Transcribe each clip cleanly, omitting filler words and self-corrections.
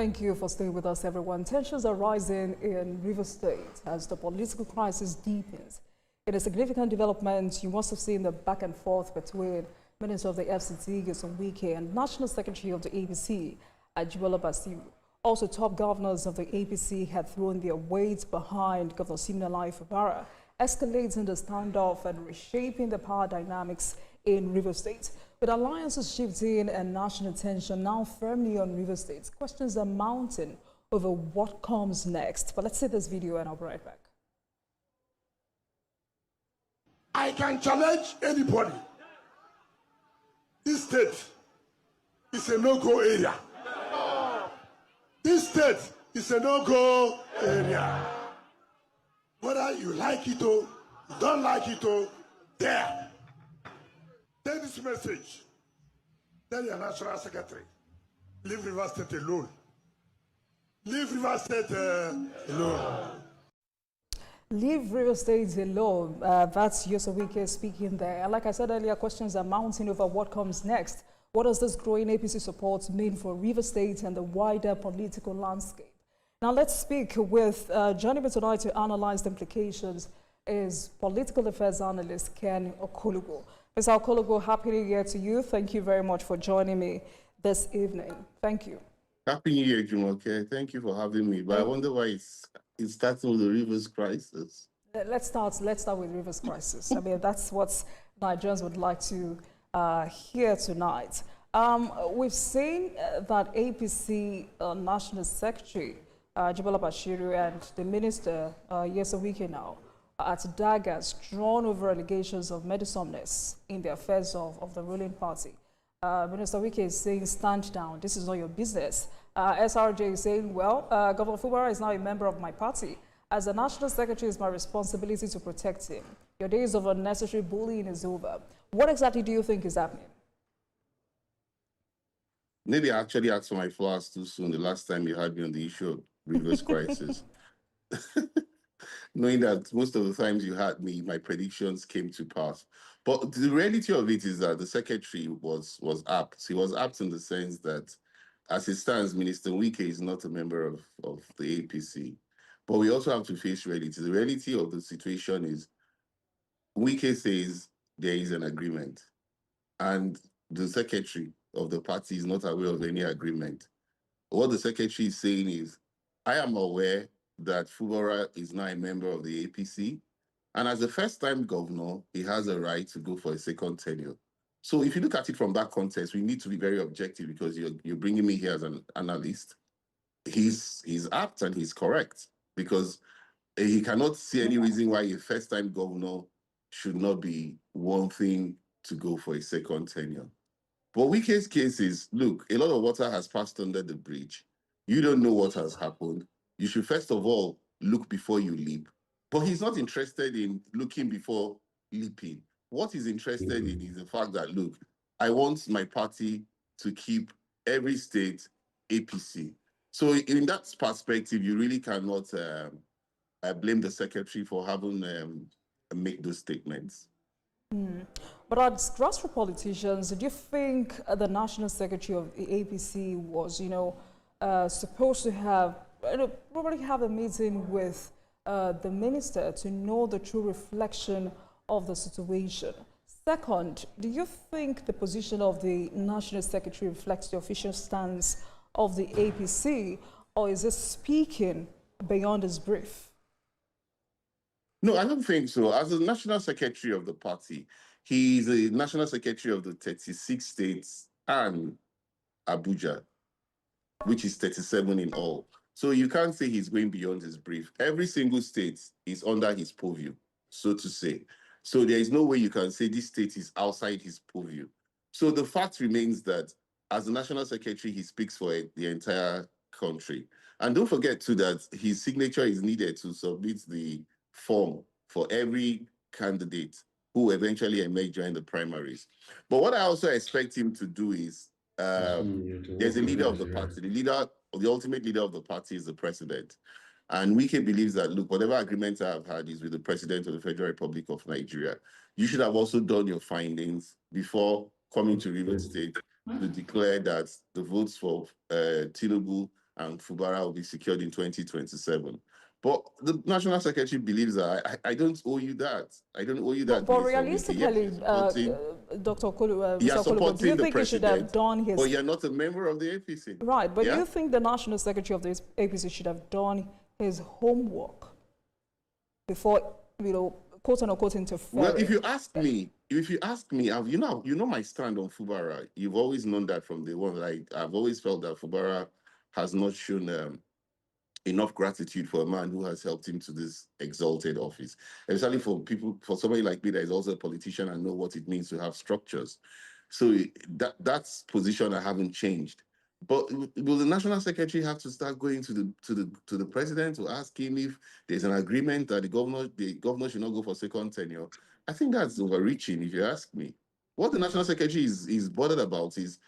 Thank you for staying with us, everyone. Tensions are rising in Rivers State as the political crisis deepens. In a significant development, you must have seen the back and forth between Minister of the FCT, Nyesom Wike, and National Secretary of the APC, Ajibola Basiru. Also, top governors of the APC had thrown their weight behind Governor Siminalayi Fubara, escalating the standoff and reshaping the power dynamics in Rivers State. With alliances shifting and national attention now firmly on Rivers State, questions are mounting over what comes next. But let's see this video and I'll be right back. I can challenge anybody. This state is a no-go area. This state is a no-go area. Whether you like it or you don't like it or there. Take this message. Tell your national secretary, leave Rivers State alone. Leave Rivers State alone. Leave Rivers State alone. That's Nyesom Wike speaking there. And like I said earlier, questions are mounting over what comes next. What does this growing APC support mean for Rivers State and the wider political landscape? Now let's speak with joining me tonight to analyze the implications is political affairs analyst Ken Okologo. Mr. Okologo, happy New Year to you. Thank you very much for joining me this evening. Thank you. Happy New Year, Jumoke. Thank you for having me. But I wonder why it's starting with the Rivers crisis. Let's start with Rivers crisis. I mean, that's what Nigerians would like to hear tonight. We've seen that APC National Secretary Ajibola Basiru and the Minister Nyesom Wike now at daggers drawn over allegations of meddlesomeness in the affairs of the ruling party. Minister Wike is saying, stand down, this is not your business. SRJ is saying, well, Governor Fubara is now a member of my party. As the National Secretary, it's my responsibility to protect him. Your days of unnecessary bullying is over. What exactly do you think is happening? Maybe I actually asked for my flowers too soon the last time you had me on the issue of Rivers crisis. Knowing that most of the times you had me, my predictions came to pass. But the reality of it is that the secretary was apt. He was apt in the sense that, as it stands, Minister Wike is not a member of the APC. But we also have to face reality. The reality of the situation is Wike says there is an agreement, and the secretary of the party is not aware of any agreement. What the secretary is saying is, I am aware that Fubara is now a member of the APC, and as a first-time governor, he has a right to go for a second tenure. So if you look at it from that context, we need to be very objective because you're bringing me here as an analyst. He's apt and he's correct because he cannot see any reason why a first-time governor should not be wanting to go for a second tenure. But Wike's case is, look, a lot of water has passed under the bridge. You don't know what has happened. You should first of all look before you leap. But he's not interested in looking before leaping. What he's interested in is the fact that, look, I want my party to keep every state APC. So in that perspective, you really cannot blame the secretary for having make those statements. But as grassroots politicians, do you think the National Secretary of the APC was, supposed to have, probably have a meeting with the minister to know the true reflection of the situation? Second, do you think the position of the National Secretary reflects the official stance of the APC, or is it speaking beyond his brief? No, I don't think so. As the National Secretary of the party, he's the National Secretary of the 36 states and Abuja, which is 37 in all. So you can't say he's going beyond his brief. Every single state is under his purview, so to say. So there is no way you can say this state is outside his purview. So the fact remains that as the National Secretary, he speaks for the entire country. And don't forget too that his signature is needed to submit the form for every candidate who eventually emerge during the primaries. But what I also expect him to do is, there's a leader of the party. The ultimate leader of the party is the president. And Wike believes that, look, whatever agreement I have had is with the president of the Federal Republic of Nigeria. You should have also done your findings before coming to Rivers State to declare that the votes for Tinubu and Fubara will be secured in 2027. But the National Secretary believes that I don't owe you that. I don't owe you that, But Mr. Wike. Yes, realistically, Dr. Okolo, You're Mr. Okolo, do you supporting the think he should have president, done his... but you're not a member of the APC. Right, but yeah? you think the National Secretary of the APC should have done his homework before, quote unquote, interfering? Well, if you ask me, you know my stand on Fubara. You've always known that from the one. I've always felt that Fubara has not shown enough gratitude for a man who has helped him to this exalted office, especially for somebody like me that is also a politician and know what it means to have structures. So that's position I haven't changed. But will the National Secretary have to start going to the president to ask him if there's an agreement that the governor should not go for second tenure? I think that's overreaching, if you ask me. What the National Secretary is bothered about is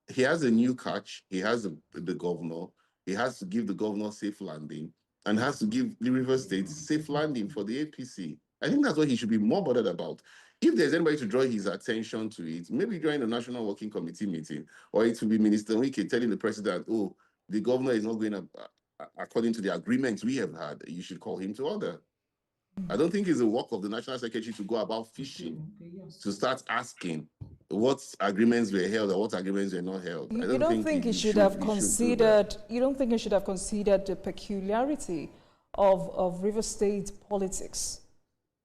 he has a new catch. He has the governor. He has to give the governor safe landing and has to give the River State safe landing for the APC. I think that's what he should be more bothered about. If there's anybody to draw his attention to it, maybe during the National Working Committee meeting, or it will be Minister Wike telling the president, oh, the governor is not going to, according to the agreements we have had, you should call him to order. I don't think it's the work of the National Secretary to go about fishing, to start asking what agreements were held or what agreements were not held. You don't think he should have considered the peculiarity of River State politics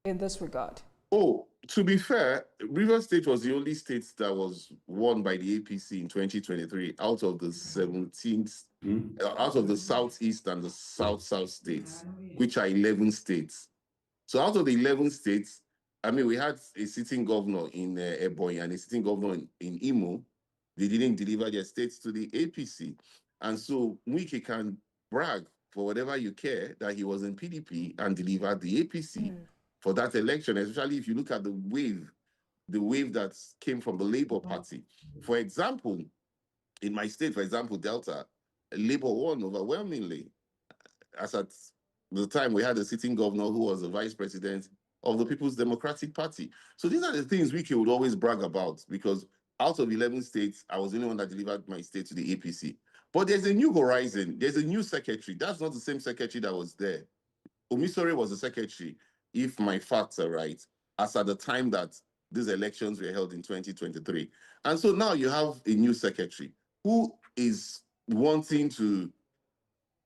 in this regard? Oh, to be fair, River State was the only state that was won by the APC in 2023 out of the 17th, out of the Southeast and the South states, which are 11 states. So out of the 11 states, I mean, we had a sitting governor in Ebonyi and a sitting governor in Imo. They didn't deliver their states to the APC. And so Wike can brag for whatever you care that he was in PDP and delivered the APC for that election, especially if you look at the wave that came from the Labour Party. For example, in my state, for example, Delta, Labour won overwhelmingly. As at the time, we had a sitting governor who was the vice president of the People's Democratic Party. So these are the things Wike would always brag about, because out of 11 states, I was the only one that delivered my state to the APC. But there's a new horizon. There's a new secretary. That's not the same secretary that was there. Omisore was the secretary, if my facts are right, as at the time that these elections were held in 2023. And so now you have a new secretary who is wanting to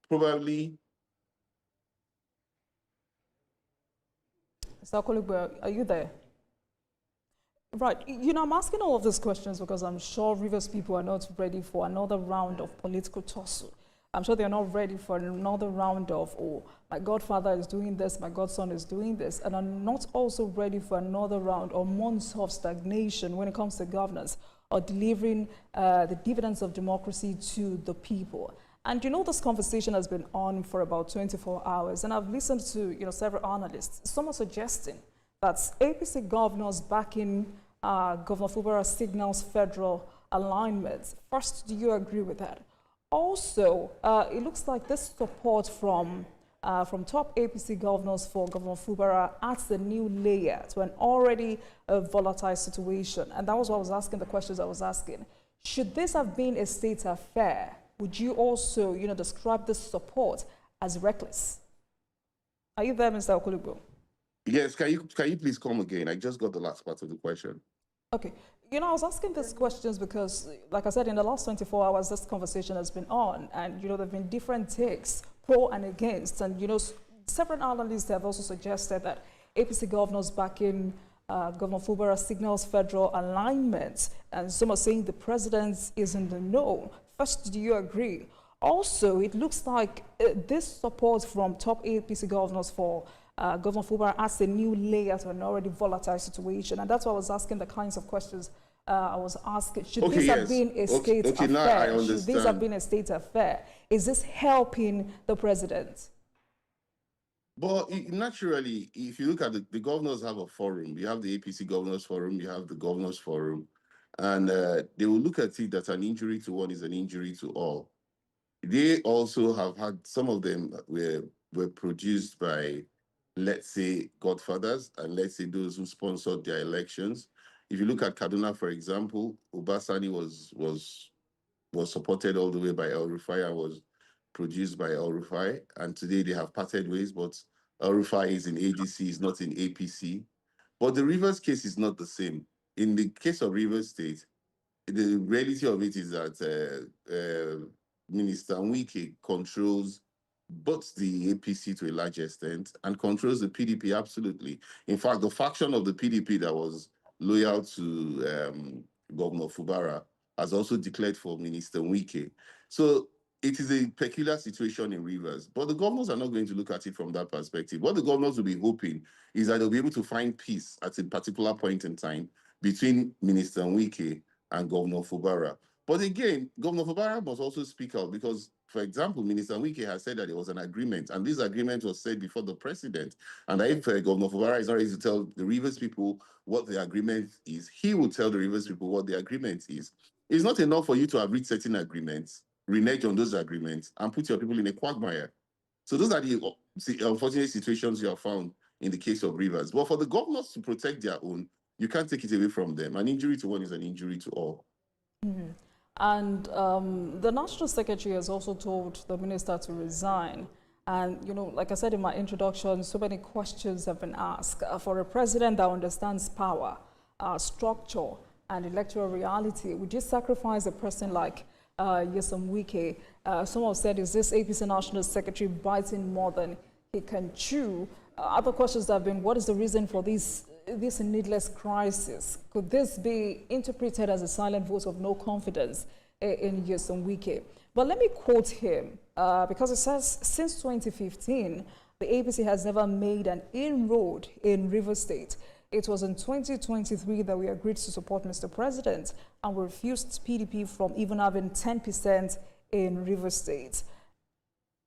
probably... Mr. Okolugbo, are you there? Right. I'm asking all of these questions because I'm sure Rivers people are not ready for another round of political tussle. I'm sure they're not ready for another round of, oh, my godfather is doing this, my godson is doing this, and I'm not also ready for another round or months of stagnation when it comes to governance or delivering the dividends of democracy to the people. And this conversation has been on for about 24 hours, and I've listened to several analysts. Some are suggesting that APC governors backing Governor Fubara signals federal alignment. First, do you agree with that? Also, it looks like this support from top APC governors for Governor Fubara adds a new layer to an already volatile situation. And that was what I was asking, the questions I was asking. Should this have been a state affair, would you also, describe this support as reckless? Are you there, Mr. Okolugbo? Yes, can you please come again? I just got the last part of the question. Okay. I was asking these questions because, like I said, in the last 24 hours, this conversation has been on, and, there have been different takes, pro and against, and, several analysts have also suggested that APC governors backing Governor Fubara signals federal alignment, and some are saying the president is in the know. First, do you agree? Also, it looks like this support from top APC governors for Governor Fubara adds a new layer to an already volatile situation. And that's why I was asking the kinds of questions I was asking. Should this have been a state affair? Now I understand. Should this have been a state affair? Is this helping the president? But naturally, if you look at the governors have a forum. You have the APC Governors Forum, you have the Governors Forum, and they will look at it that an injury to one is an injury to all. They also have had, some of them were produced by, let's say, godfathers, and let's say those who sponsored their elections. If you look at Kaduna, for example, Obasani was supported all the way by El Rufai and was produced by El-Rufai, and today they have parted ways, but El-Rufai is in ADC, is not in APC. But the Rivers case is not the same. In the case of Rivers State, the reality of it is that Minister Wike controls both the APC to a large extent and controls the PDP absolutely. In fact, the faction of the PDP that was loyal to Governor Fubara has also declared for Minister Wike. So it is a peculiar situation in Rivers, but the governors are not going to look at it from that perspective. What the governors will be hoping is that they'll be able to find peace at a particular point in time between Minister Wike and Governor Fubara. But again, Governor Fubara must also speak out because, for example, Minister Wike has said that there was an agreement, and this agreement was said before the president. And if Governor Fubara is not ready to tell the Rivers people what the agreement is, he will tell the Rivers people what the agreement is. It's not enough for you to have reached certain agreements, renege on those agreements, and put your people in a quagmire. So those are the unfortunate situations you have found in the case of Rivers. But for the governors to protect their own, you can't take it away from them. An injury to one is an injury to all. Mm-hmm. And the National Secretary has also told the minister to resign. And, you know, like I said in my introduction, so many questions have been asked. For a president that understands power, structure, and electoral reality, would you sacrifice a person like Nyesom Wike? Some have said, is this APC National Secretary biting more than he can chew? Other questions have been, what is the reason for this needless crisis? Could this be interpreted as a silent vote of no confidence in Nyesom Wike? But let me quote him, because it says, since 2015, the APC has never made an inroad in Rivers State. It was in 2023 that we agreed to support Mr. President, and we refused PDP from even having 10% in Rivers State.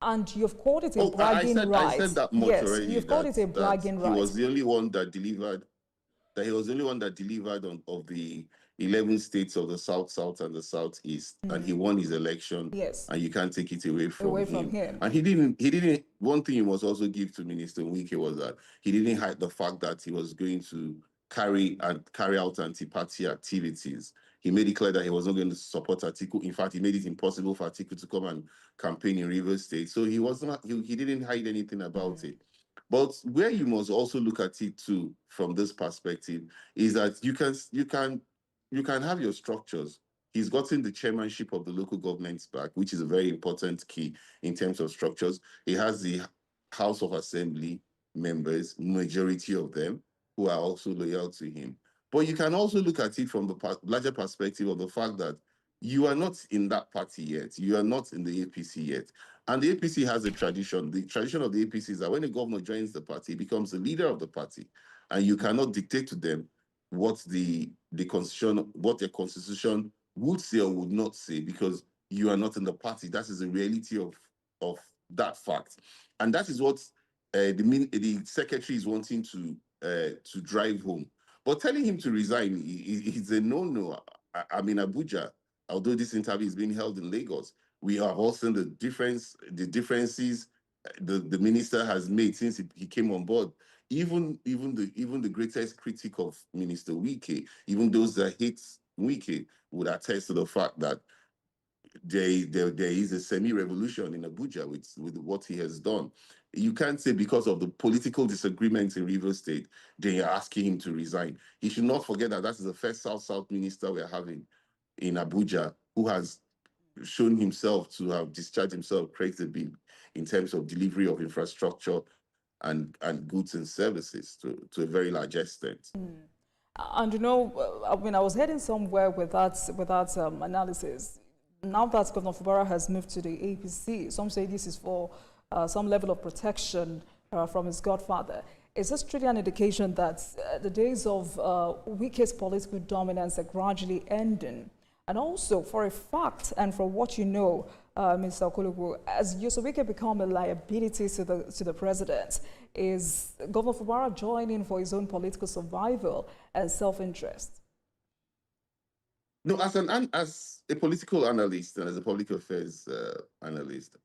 And you've called it a bragging right. I said that much yes, already. You've called it a bragging right. He was the only one that delivered. That he was the only one that delivered of the 11 states of the South, and the Southeast, and he won his election. Yes. And you can't take it away from him. And he didn't. One thing he must also give to Minister Wike was that he didn't hide the fact that he was going to carry out anti-party activities. He made it clear that he was not going to support Atiku. In fact, he made it impossible for Atiku to come and campaign in Rivers State. So he was not. He didn't hide anything about it. But where you must also look at it too, from this perspective, is that you can have your structures. He's gotten the chairmanship of the local governments back, which is a very important key in terms of structures. He has the House of Assembly members, majority of them, who are also loyal to him. But you can also look at it from the larger perspective of the fact that you are not in that party yet. You are not in the APC yet. And the APC has a tradition. The tradition of the APC is that when a governor joins the party, he becomes the leader of the party. And you cannot dictate to them what the constitution, what their constitution would say or would not say, because you are not in the party. That is the reality of that fact. And that is what the secretary is wanting to drive home. But telling him to resign is a no-no. I'm in Abuja, although this interview is being held in Lagos. We have all seen the differences the minister has made since he came on board. Even the greatest critic of Minister Wike, even those that hate Wike, would attest to the fact that there is a semi-revolution in Abuja with what he has done. You can't say because of the political disagreements in Rivers State, they are asking him to resign. He should not forget that that is the first South-South minister we're having in Abuja who has shown himself to have discharged himself credibly in terms of delivery of infrastructure and goods and services to a very large extent. And you know, I mean, I was heading somewhere with that analysis. Now that Governor Fubara has moved to the APC, some say this is for some level of protection from his godfather. Is this truly an indication that the days of Wike's political dominance are gradually ending? And also, for a fact, and from what you know, Mr. Okolobu, as Nyesom Wike become a liability to the president, is Governor Fubara joining for his own political survival and self-interest? No, as a political analyst and as a public affairs analyst,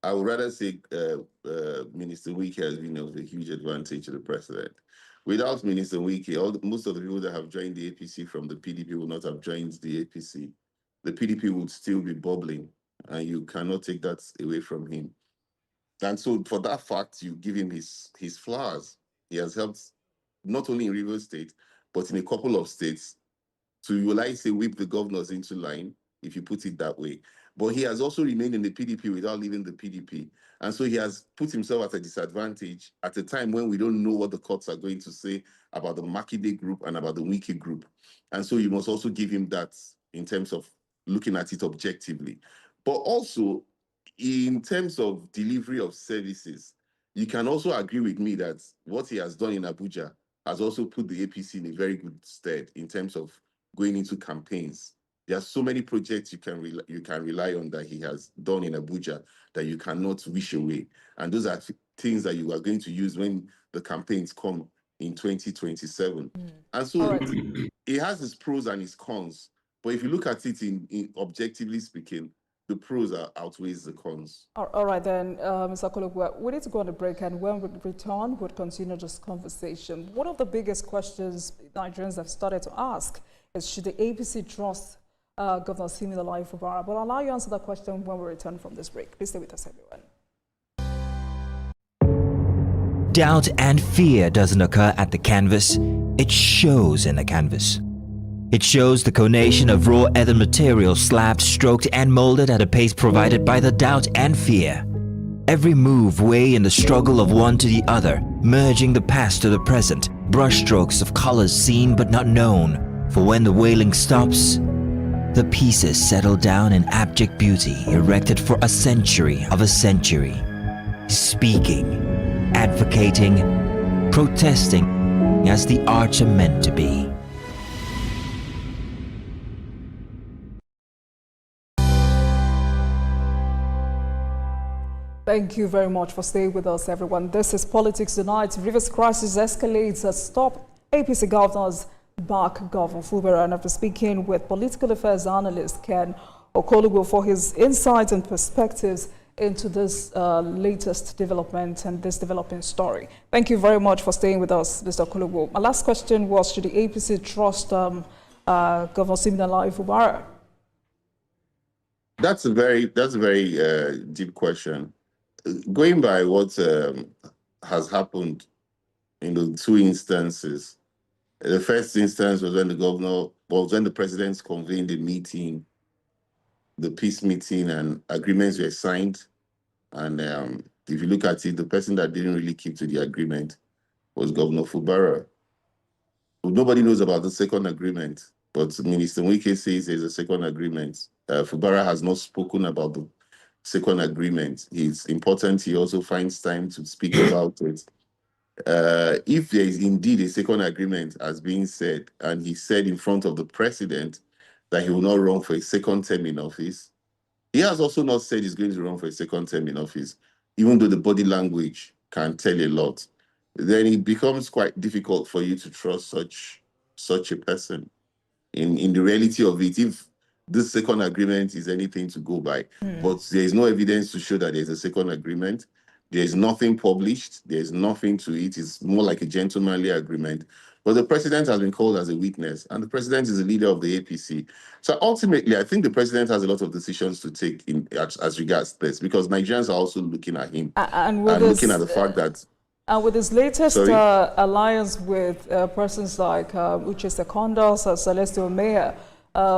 I would rather say Minister Wike has been of a huge advantage to the president. Without Minister Wike, most of the people that have joined the APC from the PDP would not have joined the APC. The PDP would still be bubbling and you cannot take that away from him. And so for that fact, you give him his flowers. He has helped not only in Rivers State, but in a couple of states to, you like say, whip the governors into line, if you put it that way. But he has also remained in the PDP without leaving the PDP. And so he has put himself at a disadvantage at a time when we don't know what the courts are going to say about the Makinde group and about the Wike group. And so you must also give him that in terms of looking at it objectively. But also, in terms of delivery of services, you can also agree with me that what he has done in Abuja has also put the APC in a very good stead in terms of going into campaigns. There are so many projects you can rely on that he has done in Abuja that you cannot wish away. And those are things that you are going to use when the campaigns come in 2027. And so it has its pros and its cons. But if you look at it in objectively speaking, the pros outweighs the cons. All right then, Mr. Kologwa, we need to go on a break, and when we return, we'll continue this conversation. One of the biggest questions Nigerians have started to ask is, should the APC trust Governor Siminalayi Fubara? But I'll allow you to answer that question when we return from this break. Please stay with us, everyone. Doubt and fear doesn't occur at the canvas, it shows in the canvas. It shows the conation of raw earthen material slabbed, stroked and molded at a pace provided by the doubt and fear. Every move way in the struggle of one to the other, merging the past to the present, brushstrokes of colors seen but not known. For when the wailing stops, the pieces settle down in abject beauty erected for a century of a century. Speaking, advocating, protesting as the arts are meant to be. Thank you very much for staying with us, everyone. This is Politics Tonight. Rivers crisis escalates as top APC governors back Governor Fubara. And after speaking with political affairs analyst Ken Okolugbo for his insights and perspectives into this latest development and this developing story. Thank you very much for staying with us, Mr. Okolugbo. My last question was, should the APC trust Governor Siminalayi Fubara? That's a very deep question. Going by what has happened in the two instances, the first instance was when the presidents convened a meeting, the peace meeting, and agreements were signed. And if you look at it, the person that didn't really keep to the agreement was Governor Fubara. Nobody knows about the second agreement, but Minister Wike says there's a second agreement. Fubara has not spoken about the second agreement. It's important he also finds time to speak about it. If there is indeed a second agreement, as being said, and he said in front of the president that he will not run for a second term in office, he has also not said he's going to run for a second term in office, even though the body language can tell a lot. Then it becomes quite difficult for you to trust such a person. In the reality of it, if this second agreement is anything to go by, but there is no evidence to show that there's a second agreement. There's nothing published. There's nothing to it. It's more like a gentlemanly agreement. But the president has been called as a witness, and the president is the leader of the APC. So ultimately, I think the president has a lot of decisions to take as regards this, because Nigerians are also looking at him and looking at the fact that. And with his latest alliance with persons like Uche Secondos, Celestio Mayor,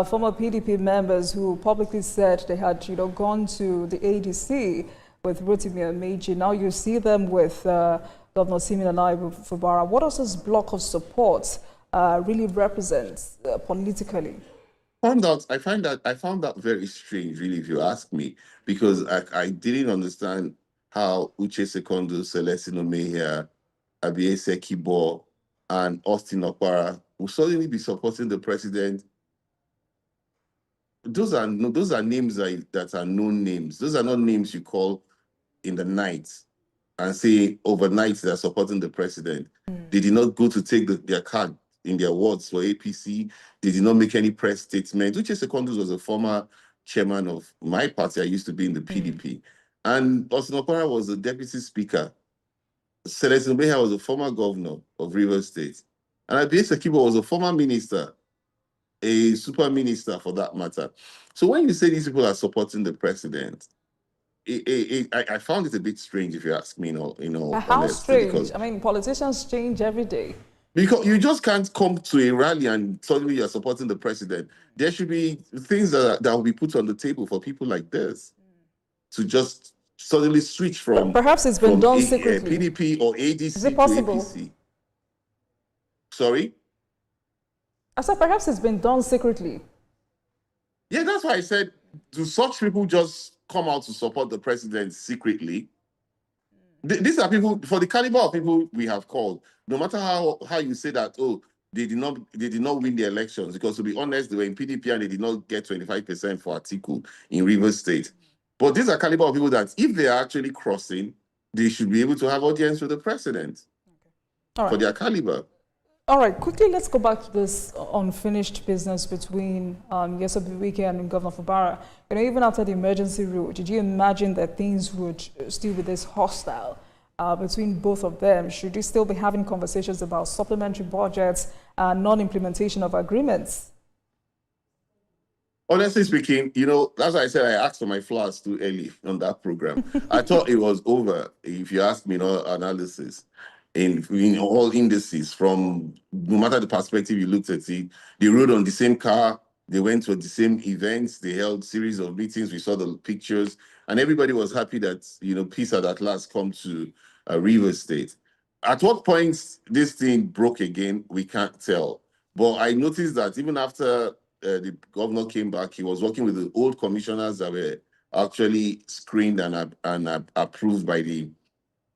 former PDP members who publicly said they had gone to the ADC with Rotimi Amechi. Now you see them with Governor Siminalayi Fubara. What does this block of support really represent politically? I found that very strange, really, if you ask me, because I didn't understand how Uche Secondos, Celestino Mejia, Abiese Kibo, and Austin Okpara will suddenly be supporting the president. Those are names that are known names. Those are not names you call in the night and say overnight they're supporting the president. They did not go to take their card in their wards for APC. They did not make any press statement. Uche Secondos was a former chairman of my party. I used to be in the PDP. And Austin Okpara was the deputy speaker. Celestino Mejia was a former governor of Rivers State. And Abiese Kibo was a former minister. a super minister for that matter. So when you say these people are supporting the president, I found it a bit strange, if you ask me, How honesty, strange. I mean, politicians change every day. because you just can't come to a rally and suddenly you're supporting the president. There should be things that will be put on the table for people like this to just suddenly switch from Perhaps it's been done secretly. PDP or ADC Is it possible? to APC. Sorry? I said perhaps it's been done secretly. Yeah, that's why I said, do such people just come out to support the president secretly? These are people, for the caliber of people we have called, no matter how you say that, oh, they did not win the elections, because to be honest, they were in PDP and they did not get 25% for Atiku in Rivers State. But these are caliber of people that if they are actually crossing, they should be able to have audience with the president for their caliber. All right, quickly, let's go back to this unfinished business between Nyesom Wike and Governor Fubara. Even after the emergency rule, did you imagine that things would still be this hostile between both of them? Should you still be having conversations about supplementary budgets and non-implementation of agreements? Honestly speaking, that's why I said I asked for my flowers too early on that program. I thought it was over, if you ask me, analysis. In all indices, from no matter the perspective you looked at it, they rode on the same car, they went to the same events, they held series of meetings, we saw the pictures, and everybody was happy that, peace had at last come to Rivers State. At what point this thing broke again, we can't tell. But I noticed that even after the governor came back, he was working with the old commissioners that were actually screened and approved by the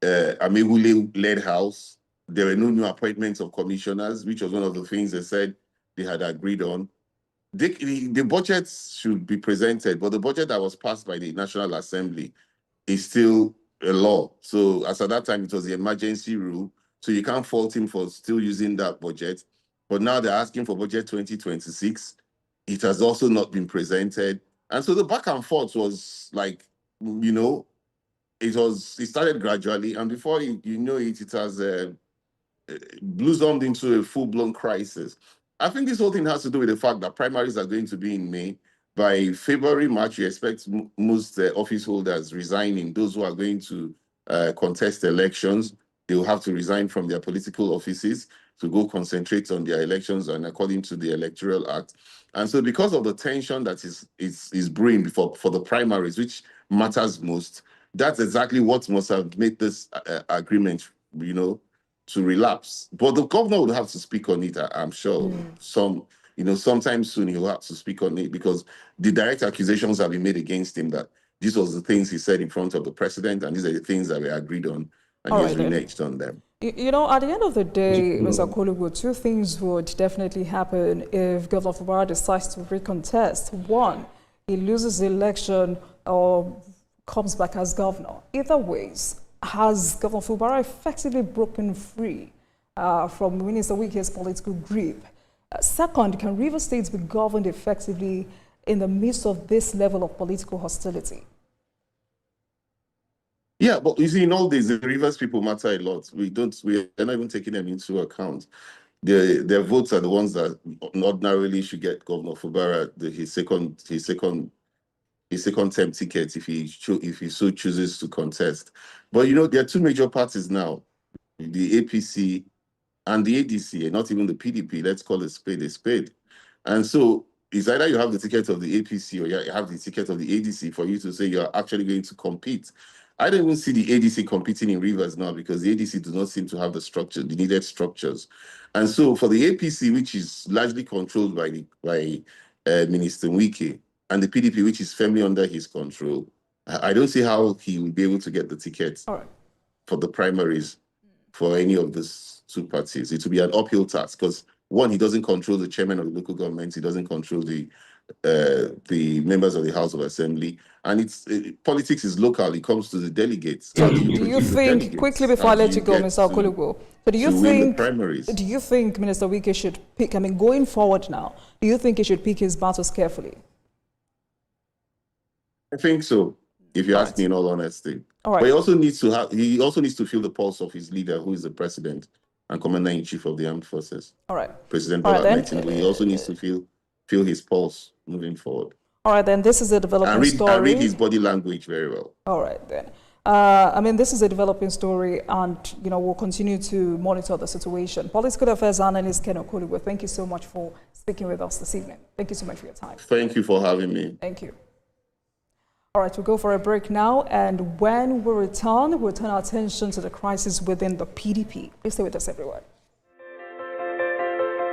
Amewule-led house. There were no new appointments of commissioners, which was one of the things they said they had agreed on. The budgets should be presented, but the budget that was passed by the National Assembly is still a law. So as at that time, it was the emergency rule. So you can't fault him for still using that budget. But now they're asking for budget 2026. It has also not been presented. And so the back and forth was like, it started gradually, and before it has blossomed into a full-blown crisis. I think this whole thing has to do with the fact that primaries are going to be in May. By February, March, you expect most office holders resigning. Those who are going to contest elections, they will have to resign from their political offices to go concentrate on their elections and according to the Electoral Act. And so because of the tension that is brewing for the primaries, which matters most, that's exactly what must have made this agreement, to relapse. But the governor would have to speak on it, I'm sure. Sometime soon he'll have to speak on it, because the direct accusations have been made against him that these was the things he said in front of the president, and these are the things that were agreed on, and he's reneged on them. At the end of the day, Mr. Kolugu, two things would definitely happen if Governor Fubara decides to recontest. One, he loses the election or comes back as governor. Either ways, has Governor Fubara effectively broken free from Minister Wike's political grip? Second, can Rivers State be governed effectively in the midst of this level of political hostility? Yeah, but you see, in all this, the Rivers people matter a lot. We're not even taking them into account. Their votes are the ones that ordinarily should get Governor Fubara his second term ticket if he so chooses to contest. But there are two major parties now, the APC and the ADC, and not even the PDP. Let's call a spade a spade. And so it's either you have the ticket of the APC or you have the ticket of the ADC for you to say you're actually going to compete. I don't even see the ADC competing in Rivers now, because the ADC does not seem to have the needed structures. And so for the APC, which is largely controlled by Minister Wike, and the PDP, which is firmly under his control, I don't see how he will be able to get the tickets for the primaries for any of these two parties. It will be an uphill task, because one, he doesn't control the chairman of the local government, he doesn't control the members of the House of Assembly, and politics is local. It comes to the delegates. Do you think, quickly before I let you go, Mr. Okolugo, do you think Minister Wike should pick, going forward now, do you think he should pick his battles carefully? I think so, if you ask me in all honesty. But he also needs to feel the pulse of his leader, who is the president and commander-in-chief of the armed forces. President Bola Tinubu. He also needs to feel feel his pulse moving forward. All right, then this is a developing story. I read his body language very well. All right, then. This is a developing story, and we'll continue to monitor the situation. Political affairs analyst Ken Okoliwe, thank you so much for speaking with us this evening. Thank you so much for your time. Thank you for having me. Thank you. All right, we'll go for a break now, and when we return, we'll turn our attention to the crisis within the PDP. Please stay with us, everyone.